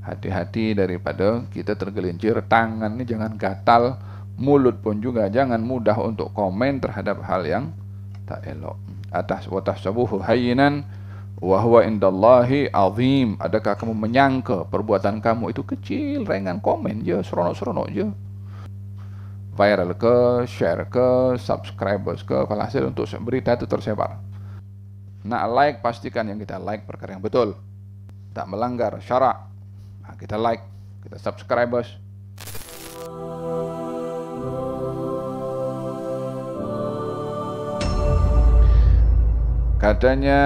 Hati-hati daripada kita tergelincir, tangan ini jangan gatal, mulut pun juga jangan mudah untuk komen terhadap hal yang tak elok. Atas wa tahsabuhu hayyinan wa huwa indallahi azim. Adakah kamu menyangka perbuatan kamu itu kecil, ringan, komen je, seronok-seronok je. Viral ke, share ke, subscribers ke, falhasil untuk berita itu tersebar. Nak like, pastikan yang kita like perkara yang betul, tak melanggar syarak. Kita like, kita subscribers. Katanya,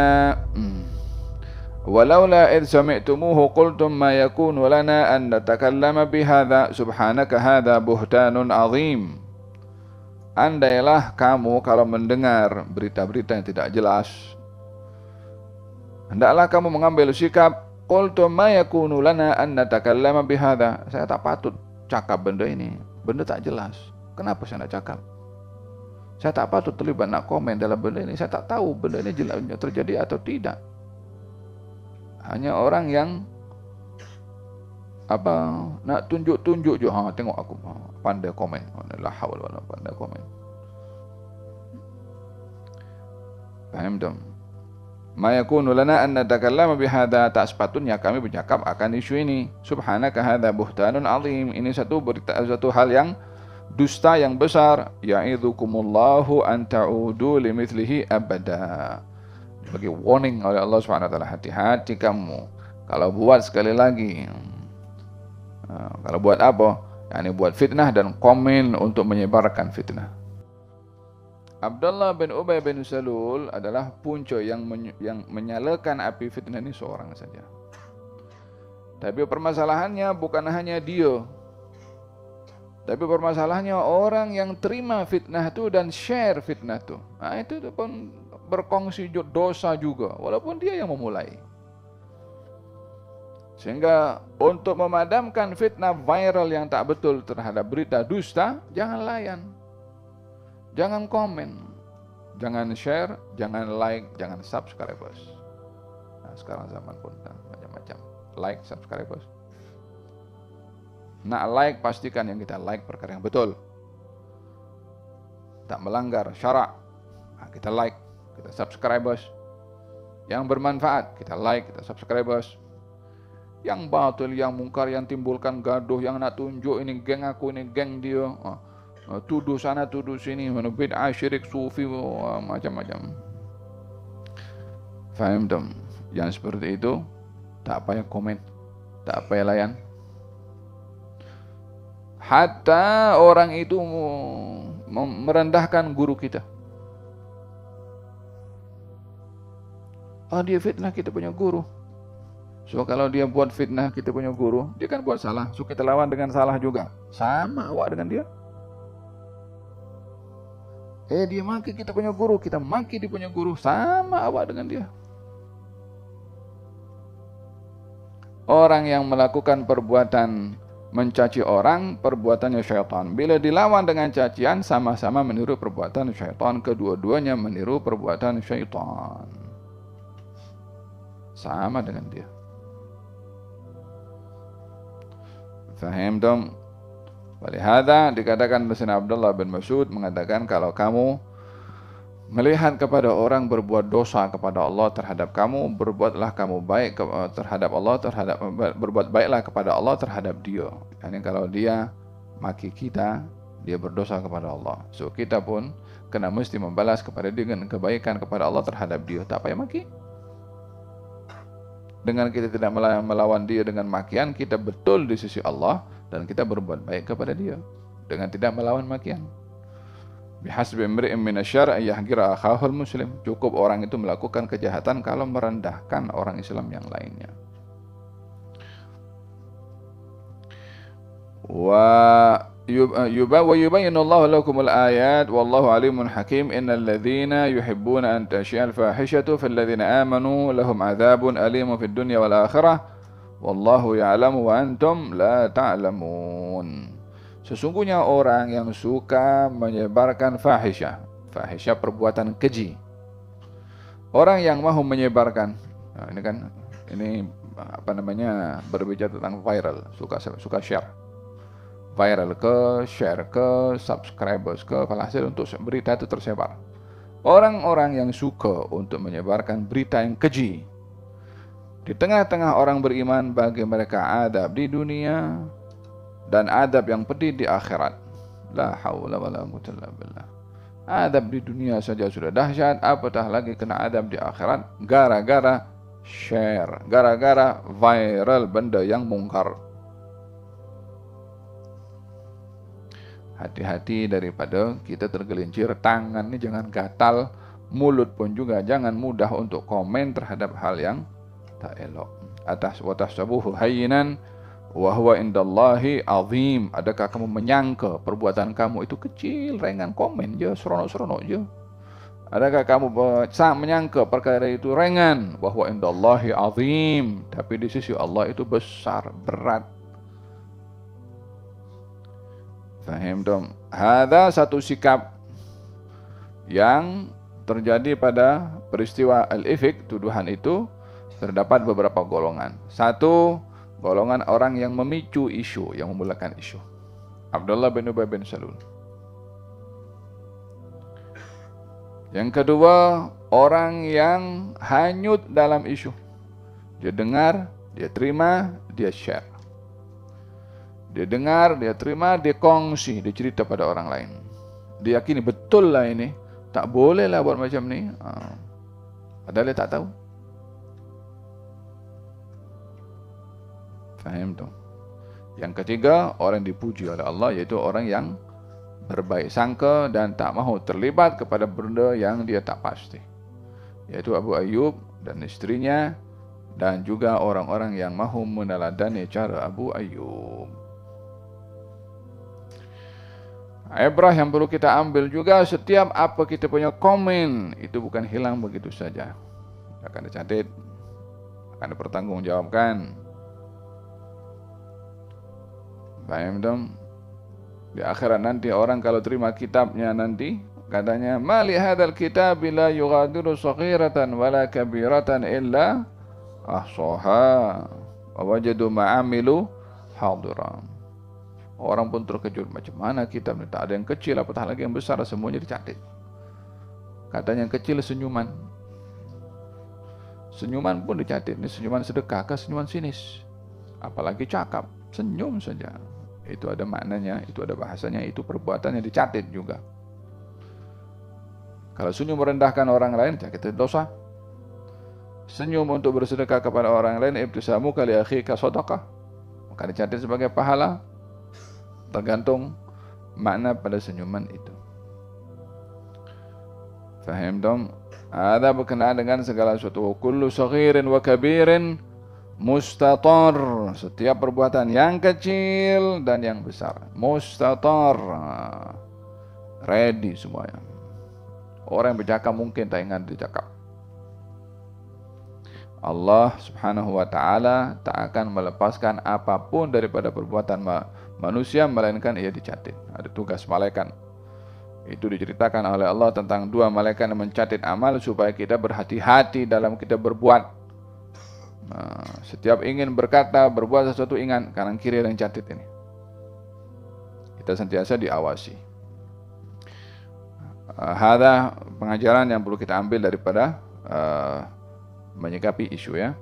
walaula id sami'tumuhu qultum ma yakunu lana an natakallama bihadza subhanaka hadza buhtanun azim. Andailah kamu kalau mendengar berita-berita yang tidak jelas, hendaklah kamu mengambil sikap, qultum ma yakunu lana an natakallama bihadza. Saya tak patut cakap benda ini, benda tak jelas. Kenapa saya nak cakap? Saya tak patut terlibat nak komen dalam benda ini. Saya tak tahu benda ini jelasnya terjadi atau tidak. Hanya orang yang nak tunjuk-tunjuk je, tengok aku pandai komen. La haul wala pandai komen. Faham tak? Ma yakunu lana an natakallama bihadza, tak sepatutnya kami bercakap akan isu ini. Subhanaka hadza buhtanun azim. Ini satu hal yang dusta yang besar. Ya'idzukumullahu an ta'udu limithlihi abada. Bagi warning oleh Allah Subhanahu wa taala, hati-hati kamu kalau buat sekali lagi. Kalau buat apa? Yani buat fitnah dan komen untuk menyebarkan fitnah. Abdullah bin Ubay bin Salul adalah punca yang menyalakan api fitnah ini seorang saja. Tapi permasalahannya bukan hanya dia. Tapi permasalahannya orang yang terima fitnah itu dan share fitnah itu. Itu pun berkongsi dosa juga, walaupun dia yang memulai. Sehingga untuk memadamkan fitnah viral yang tak betul terhadap berita dusta, jangan layan. Jangan komen, jangan share, jangan like, jangan subscribers. Sekarang zaman pun macam-macam. Like, subscribers. Nak like, pastikan yang kita like perkara yang betul, tak melanggar syarak. Kita like, kita subscribers. Yang bermanfaat, kita like, kita subscribers. Yang batil, yang mungkar, yang timbulkan gaduh, yang nak tunjuk ini geng aku, ini geng dia, tuduh sana, tuduh sini, bid'ah, syirik, sufi, macam-macam. Faham tak? Yang seperti itu, tak payah komen, tak payah layan. Hatta orang itu merendahkan guru kita. Dia fitnah kita punya guru. So kalau dia buat fitnah kita punya guru, dia kan buat salah. So kita lawan dengan salah juga. Sama awak dengan dia. Dia maki kita punya guru, kita maki dia punya guru, sama awak dengan dia. Orang yang melakukan perbuatan mencaci orang, perbuatannya syaitan. Bila dilawan dengan cacian, sama-sama meniru perbuatan syaitan. Kedua-duanya meniru perbuatan syaitan. Sama dengan dia. Faham dong? Walihada dikatakan oleh Sayyidina Abdullah bin Mas'ud mengatakan, kalau kamu melihat kepada orang berbuat dosa kepada Allah terhadap kamu, berbuatlah kamu baik terhadap Allah, berbuat baiklah kepada Allah terhadap dia. Yani kalau dia maki kita, dia berdosa kepada Allah. So kita pun kena mesti membalas kepada dia dengan kebaikan kepada Allah terhadap dia. Tak payah maki. Dengan kita tidak melawan dia dengan makian, kita betul di sisi Allah dan kita berbuat baik kepada dia dengan tidak melawan makian. Bihasbi imri'in minasyar' yahqira akhahul muslim. Cukup orang itu melakukan kejahatan kalau merendahkan orang Islam yang lainnya. Wa yubayyinullahu lakumul ayat wallahu alimun hakim. Innal ladzina yuhibbuna an tashi'al fahishatu fil ladzina amanu lahum adzabun alimun fid dunya wal akhirah wallahu ya'lamu wa antum la ta'lamun. Sesungguhnya orang yang suka menyebarkan fahisyah, fahisyah perbuatan keji. Orang yang mahu menyebarkan, ini berbicara tentang viral, suka share. Viral ke share ke subscribers ke hasil untuk berita itu tersebar. Orang-orang yang suka untuk menyebarkan berita yang keji di tengah-tengah orang beriman, bagi mereka adab di dunia dan adab yang pedih di akhirat. La haula wala quwwata illa billah. Adab di dunia saja sudah dahsyat, apatah lagi kena adab di akhirat gara-gara share, gara-gara viral benda yang mungkar. Hati-hati daripada kita tergelincir, tangan ini jangan gatal, mulut pun juga jangan mudah untuk komen terhadap hal yang tak elok. Atas wa tahsabuhu hayyinan wa huwa indallahi azim. Adakah kamu menyangka perbuatan kamu itu kecil, ringan, komen je, seronok-seronok je? Adakah kamu menyangka perkara itu ringan, wa huwa indallahi azim, tapi di sisi Allah itu besar, berat. Faham dong? Ada satu sikap yang terjadi pada peristiwa al-ifk, tuduhan itu. Terdapat beberapa golongan. Satu, golongan orang yang memicu isu, yang memulakan isu. Abdullah bin Ubay bin Salul. Yang kedua, orang yang hanyut dalam isu. Dia dengar, dia terima, dia share. Dia dengar, dia terima, dia kongsi, dia cerita pada orang lain. Dia yakini betul lah ini, tak boleh lah buat macam ni. Padahal dia tak tahu. Faham tu? Yang ketiga, orang dipuji oleh Allah, yaitu orang yang berbaik sangka dan tak mahu terlibat kepada benda yang dia tak pasti, yaitu Abu Ayyub dan istrinya, dan juga orang-orang yang mahu meneladani cara Abu Ayyub. Ibrah yang perlu kita ambil juga, setiap apa kita punya komen itu bukan hilang begitu saja, akan dicatat, akan dipertanggungjawabkan. Faham dong? Di akhirat nanti orang kalau terima kitabnya nanti katanya, mali hadzal kitab la yughadiru saghiratan wala kabiratan illa ahsaha wa wajadu ma'amilu hadira. Orang pun terkejut, macam mana kitab ini, tak ada yang kecil apatah lagi yang besar, semuanya dicatat. Katanya yang kecil senyuman. Senyuman pun dicatat. Ini senyuman sedekah ke senyuman sinis? Apalagi cakap, senyum saja. Itu ada maknanya, itu ada bahasanya, itu perbuatannya dicatat juga. Kalau senyum merendahkan orang lain, kita dosa. Senyum untuk bersedekah kepada orang lain, ibtisamu kali akhika sadaqah, maka dicatat sebagai pahala. Tergantung makna pada senyuman itu. Faham dong? Ada berkenaan dengan segala sesuatu. Kullu saghirin wa kabirin mustatar. Setiap perbuatan yang kecil dan yang besar, mustatar, ready semuanya. Orang yang bercakap mungkin tak ingat bercakap. Allah subhanahu wa ta'ala tak akan melepaskan apapun daripada perbuatan manusia, melainkan ia dicatat. Ada tugas malaikat. Itu diceritakan oleh Allah tentang dua malaikat yang mencatat amal supaya kita berhati-hati dalam kita berbuat. Setiap ingin berkata, berbuat sesuatu, ingat kanan kiri yang catat ini. Kita sentiasa diawasi. Ada pengajaran yang perlu kita ambil daripada menyikapi isu ya.